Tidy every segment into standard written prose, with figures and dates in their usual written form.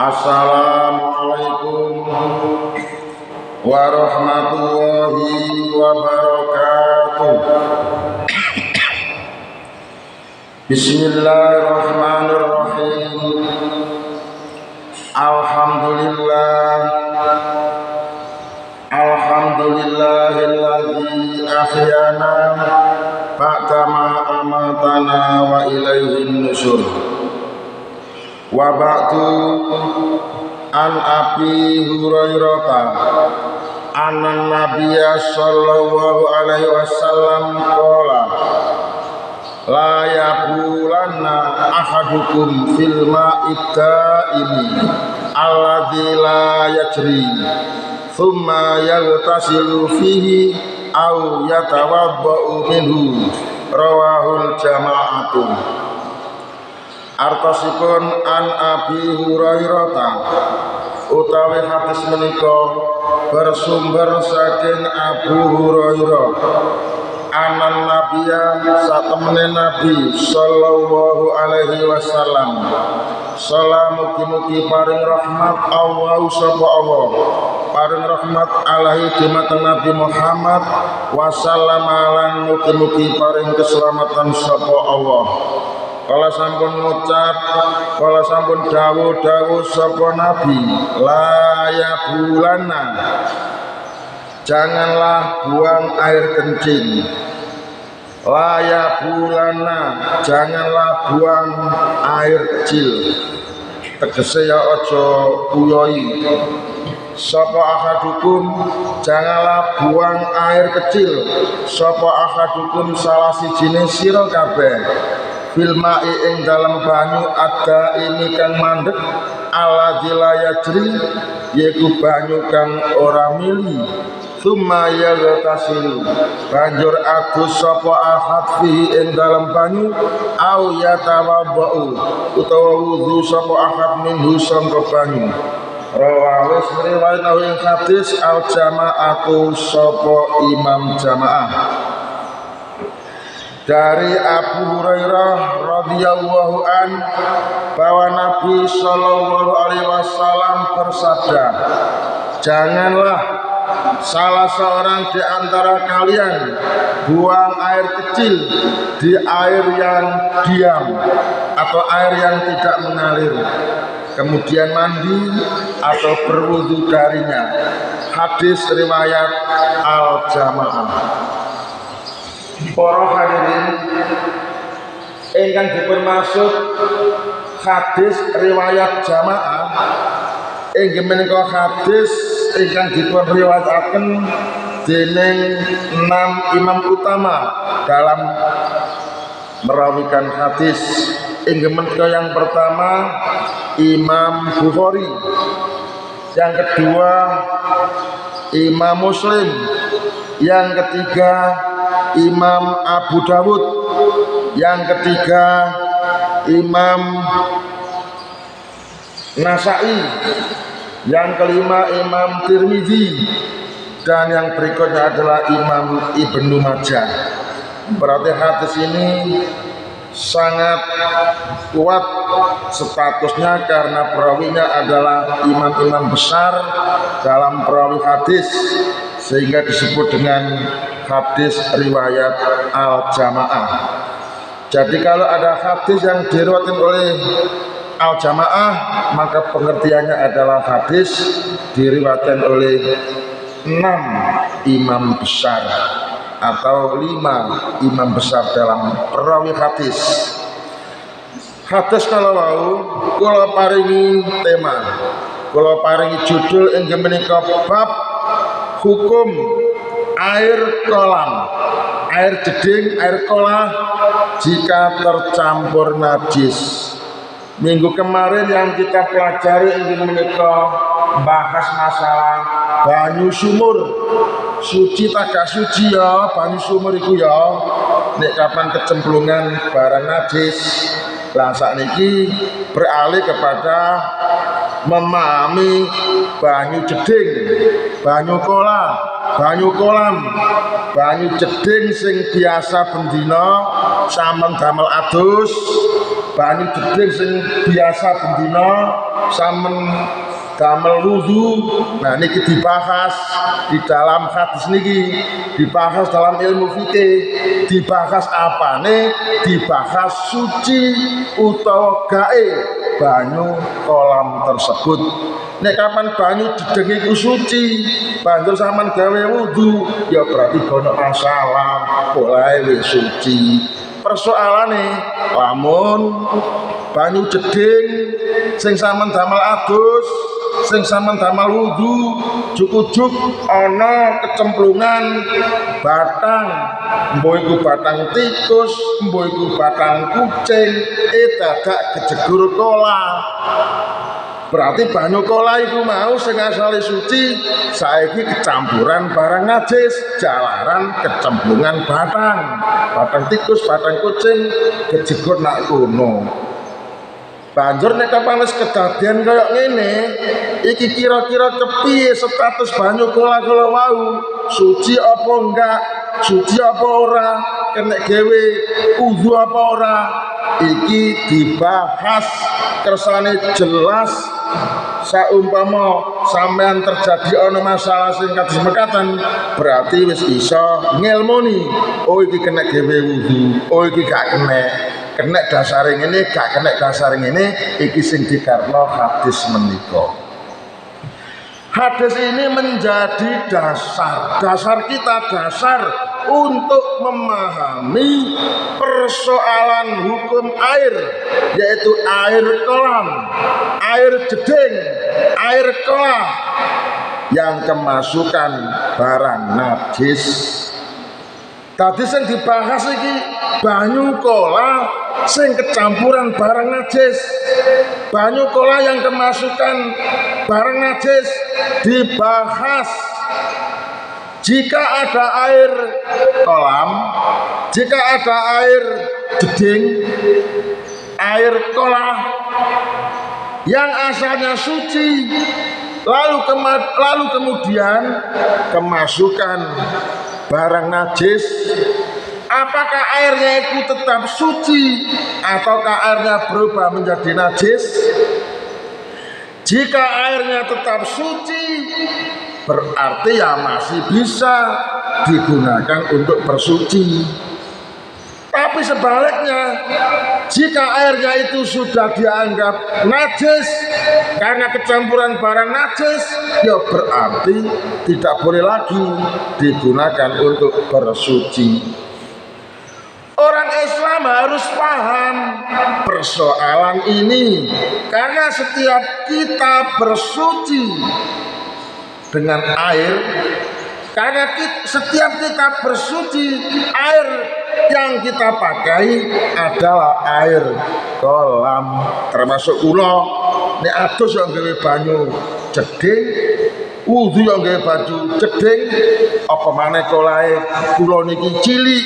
Assalamualaikum warahmatullahi wabarakatuh. Bismillahirrahmanirrahim. Alhamdulillahilladzi ahyana ba'dama amatana wa ilaihin nusyur. Wa ba'du an Abi Hurairah anna Nabiyya sallallahu alaihi wasallam qala la yaqulanna ahadukum fil ma'id da'imi alladzi la yajri thumma yaghtasilu fihi aw yatawadda'u minhu rawahul jama'atu. Artosipun an Abi Hurairah utawi hadis menika bersumber saking Abu Hurairah anan Nabiya satemene Nabi sallallahu alaihi wasallam salamugi-mugi paring rahmat Allah sapa Allah paring rahmat alaihi dumateng Nabi Muhammad wasallam lan mugi-mugi paring keselamatan sapa Allah. Kala sampun ngucap, kala sampun dawuh sapa Nabi, la yabulana, janganlah buang air kencing. La yabulana, janganlah buang air kecil. Tegese ya aja uyoi. Sapa ahadukum, janganlah buang air kecil. Sapa ahadukum salah sijine sira kabeh. Filmai ing dalam banyu ada ini kang mandek alladzi la yajri yaiku banyu kang ora mili summa yaghtasilu banjur adus sapa ahad fihi ing dalam banyu au yatawaddau utawa wudu sapa ahad minhu sangka banyu. Rawahu riwayat ing hadis al jama'atu sapa imam jamaah. Dari Abu Hurairah radhiyallahu an bahwa Nabi sallallahu alaihi wasallam bersabda, janganlah salah seorang di antara kalian buang air kecil di air yang diam atau air yang tidak mengalir, kemudian mandi atau berwudu darinya. Hadis riwayat Al-Jamaah. Para hadirin ingkang dipun maksud hadis riwayat jamaah inggih menika hadis ingkang dipun riwayataken dening 6 imam utama dalam merawikan hadis. Inggih menika yang pertama Imam Bukhari, yang kedua Imam Muslim, yang ketiga Imam Abu Dawud, yang ketiga Imam Nasai, yang kelima Imam Tirmidzi, dan yang berikutnya adalah Imam Ibnu Majah. Berarti hadis ini sangat kuat statusnya karena perawinya adalah imam-imam besar dalam perawi hadis, sehingga disebut dengan hadis riwayat Al-Jamaah. Jadi kalau ada hadis yang diriwayatkan oleh Al-Jamaah, maka pengertiannya adalah hadis diriwayatkan oleh 6 imam besar atau 5 imam besar dalam perawi hadis. Hadis kalau mau kula paringi tema, kula paringi judul inggih menika bab hukum air kolam, air jeding, air kolam jika tercampur najis. Minggu kemarin yang kita pelajari inggih menika bahas masalah banyu sumur. Suci tak gak suci ya banyu sumur iku ya. Nek kapan kecemplungan barang najis. Lah sakniki beralih kepada memahami banyu jeding, banyu kolam, banyu jeding sing biasa bendina sampean damel adus banyu jeding sing biasa bendina samen damel wudu. Nah niki dibahas di dalam hadis niki, dibahas dalam ilmu fikih, dibahas apane, dibahas suci utawa gae banyu kolam tersebut. Nek kapan banyu jedeng iku suci, banjur sampean gawe wudu, ya berarti ono masalah, polahe wis suci. Persoalane lamun banyu jeding sing sampean damel adus, sing sampean damel wudu, juk-juk ana kecemplungan batang, mbok iku batang tikus, mbok iku batang kucing, dadak kejegur kola. Berarti banyu kola iku mau sing asale suci saiki kecampuran barang najis, jalaran kecemplungan batang tikus, batang kucing kejegur nak kono. Banjur nek kapan wis kedadian kaya ngene, iki kira-kira kepiye status banyu kola-kola wau? Suci apa enggak? Suci apa ora? Kena gawe wudu apa ora? Iki dibahas kersane jelas. Saumpama sampean terjadi ana masalah sing kados mekaten, berarti wis iso ngelmoni. Oh iki kena gawe wudu, oh iki gak kena dasare ngene, gak kena dasare ngene, iki sing dikarno hadis menika. Hadis ini menjadi dasar kita, dasar untuk memahami persoalan hukum air, yaitu air kolam, air jeding, air kolah yang kemasukan barang najis. Tadi sing dibahas iki banyu kola sing kecampuran barang najis. Banyu kola yang kemasukan barang najis dibahas. Jika ada air kolam, jika ada air jeding, air kola yang asalnya suci, lalu kemudian kemasukan barang najis, apakah airnya itu tetap suci ataukah airnya berubah menjadi najis? Jika airnya tetap suci, berarti ya masih bisa digunakan untuk bersuci. Tapi sebaliknya, jika airnya itu sudah dianggap najis karena kecampuran barang najis, ya berarti tidak boleh lagi digunakan untuk bersuci. Orang Islam harus paham persoalan ini, karena setiap kita bersuci dengan air, karena setiap kita bersuci, air yang kita pakai adalah air kolam. Termasuk kula nek adus yang gawe banyu jeding, wudu yang gawe baju jeding, apa maneh kolahe kula niki cilik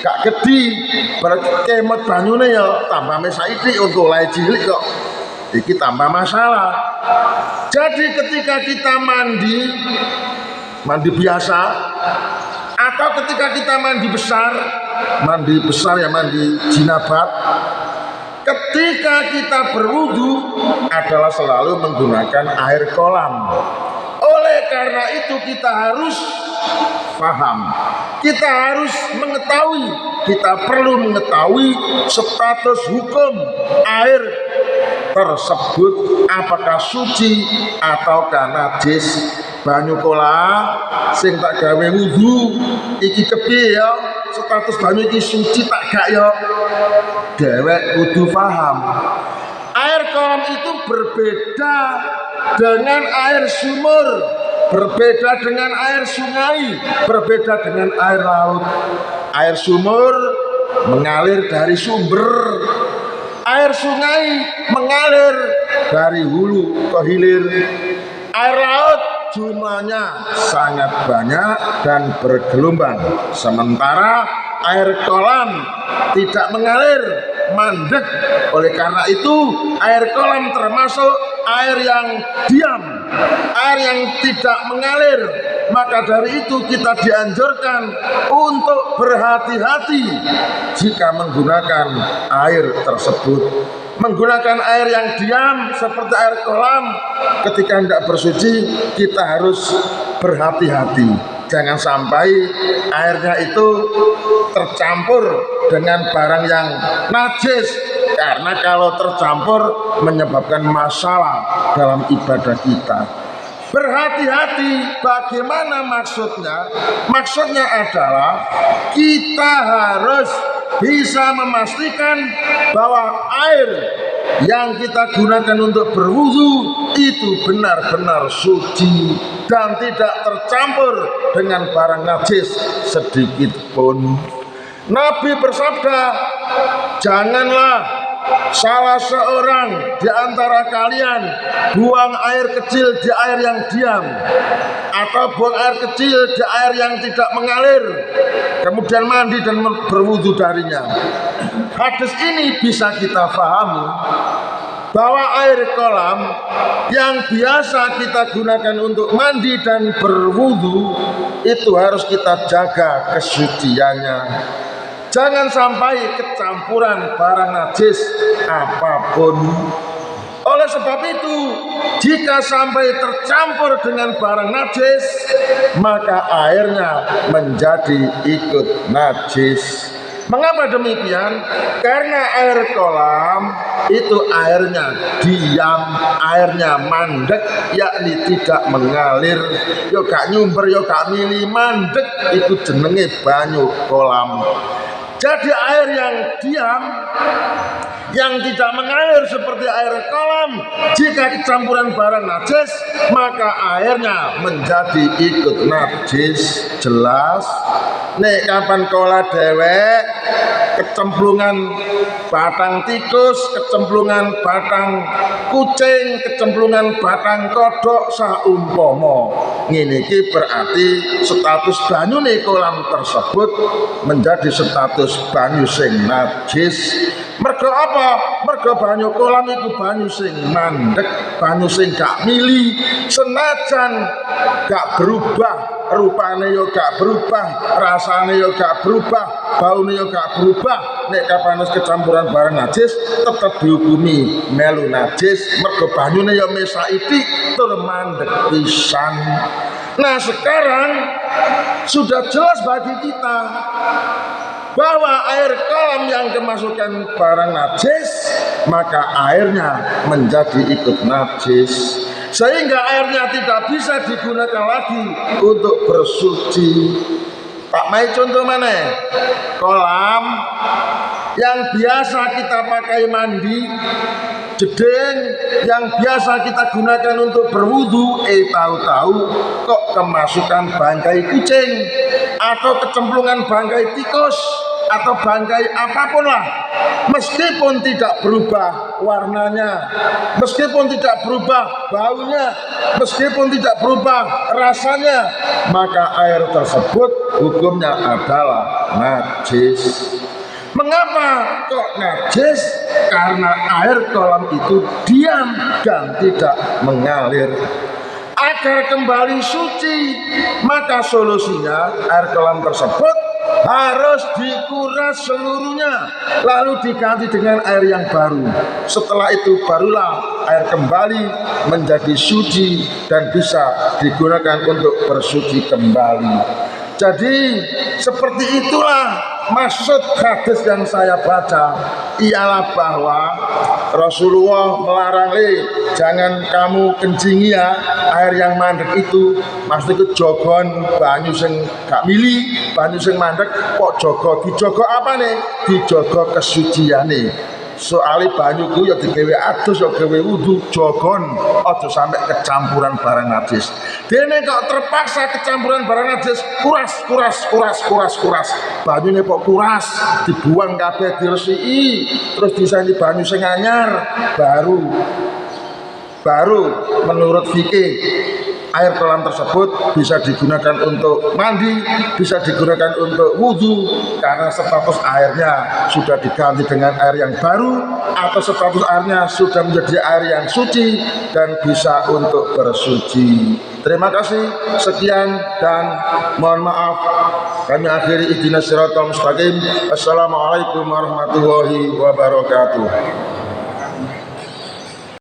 gak gedhi, berarti kemot banyune ya tambah saiki kolahe cilik kok. Iki tambah masalah. Jadi ketika kita mandi biasa, atau ketika kita mandi besar ya mandi jinabat, ketika kita berwudu adalah selalu menggunakan air kolam. Oleh karena itu kita harus paham, kita harus mengetahui, kita perlu mengetahui status hukum air tersebut, apakah suci ataukah najis. Banyu kola sing tak gawe wudu iki kepiye ya, status banyu iki suci tak gak ya, dhewek kudu paham. Air kolam itu berbeda dengan air sumur, berbeda dengan air sungai, berbeda dengan air laut. Air sumur mengalir dari sumber, air sungai mengalir dari hulu ke hilir. Air laut jumlahnya sangat banyak dan bergelombang, sementara air kolam tidak mengalir, mandek. Oleh karena itu air kolam termasuk air yang diam, air yang tidak mengalir, Maka dari itu kita dianjurkan untuk berhati-hati jika menggunakan air tersebut. Menggunakan air yang diam seperti air kolam ketika hendak bersuci, kita harus berhati-hati. Jangan sampai airnya itu tercampur dengan barang yang najis, karena kalau tercampur menyebabkan masalah dalam ibadah kita. Berhati-hati, bagaimana maksudnya? Maksudnya adalah kita harus bisa memastikan bahwa air yang kita gunakan untuk berwudu itu benar-benar suci dan tidak tercampur dengan barang najis sedikit pun. Nabi bersabda, janganlah salah seorang di antara kalian buang air kecil di air yang diam, atau buang air kecil di air yang tidak mengalir, kemudian mandi dan berwudu darinya. Hadis ini bisa kita pahami bahwa air kolam yang biasa kita gunakan untuk mandi dan berwudu itu harus kita jaga kesuciannya. Jangan sampai kecampuran barang najis apapun. Oleh sebab itu, jika sampai tercampur dengan barang najis, maka airnya menjadi ikut najis. Mengapa demikian? Karena air kolam itu airnya diam, airnya mandek, yakni tidak mengalir. Yo gak nyumber, yo gak mili, mandek, itu jenenge banyu kolam. Jadi air yang diam, yang tidak mengalir seperti air kolam, jika kecampuran barang najis, maka airnya menjadi ikut najis. Jelas? Nek kapan kola dewek kecemplungan batang tikus, kecemplungan batang kucing, kecemplungan batang kodok saumpama ngene iki berarti status banyune kolam tersebut menjadi status banyu sing najis. Mergo apa? Mergo banyu kolam itu banyu sing mandek, banyu sing gak mili, senajan gak berubah, rupane yo gak berubah, rasane yo gak berubah, baune yo gak berubah. Nek kapan kecampuran barang najis tetap dihukumi melu najis, mergo banyune yo mesaiti tur mandek pisan. Nah, sekarang sudah jelas bagi kita bahwa air kolam yang kemasukan barang najis, maka airnya menjadi ikut najis, sehingga airnya tidak bisa digunakan lagi untuk bersuci. Pak Mai contoh mana? Kolam yang biasa kita pakai mandi, jedeng yang biasa kita gunakan untuk berwudu, tahu-tahu kok kemasukan bangkai kucing atau kecemplungan bangkai tikus atau bangkai apapun lah, meskipun tidak berubah warnanya, meskipun tidak berubah baunya, meskipun tidak berubah rasanya, maka air tersebut hukumnya adalah najis. Mengapa kok najis? Karena air kolam itu diam dan tidak mengalir. Agar kembali suci, maka solusinya air kolam tersebut harus dikuras seluruhnya, lalu diganti dengan air yang baru. Setelah itu barulah air kembali menjadi suci dan bisa digunakan untuk bersuci kembali. Jadi seperti itulah maksud hadis yang saya baca, ialah bahwa Rasulullah melarang, jangan kamu kencingi ya air yang mandek itu. Maksudnya jogon banyu sing gak mili, banyu sing mandek kok jogo. Dijogo apa nih? Dijogo kesuciane. Soalnya banyu ku ya digawe adus, ya gawe wudu, jogon aja sampai kecampuran barang najis. Dene kok terpaksa kecampuran barang najis, kuras. Banyune kok kuras, dibuang kabeh, diresiki, terus disanyi banyu sing anyar, baru menurut fikih air kolam tersebut bisa digunakan untuk mandi, bisa digunakan untuk wudhu karena status airnya sudah diganti dengan air yang baru atau status airnya sudah menjadi air yang suci dan bisa untuk bersuci. Terima kasih, sekian dan mohon maaf. Kami akhiri ihdinas siratal mustaqim. Assalamualaikum warahmatullahi wabarakatuh.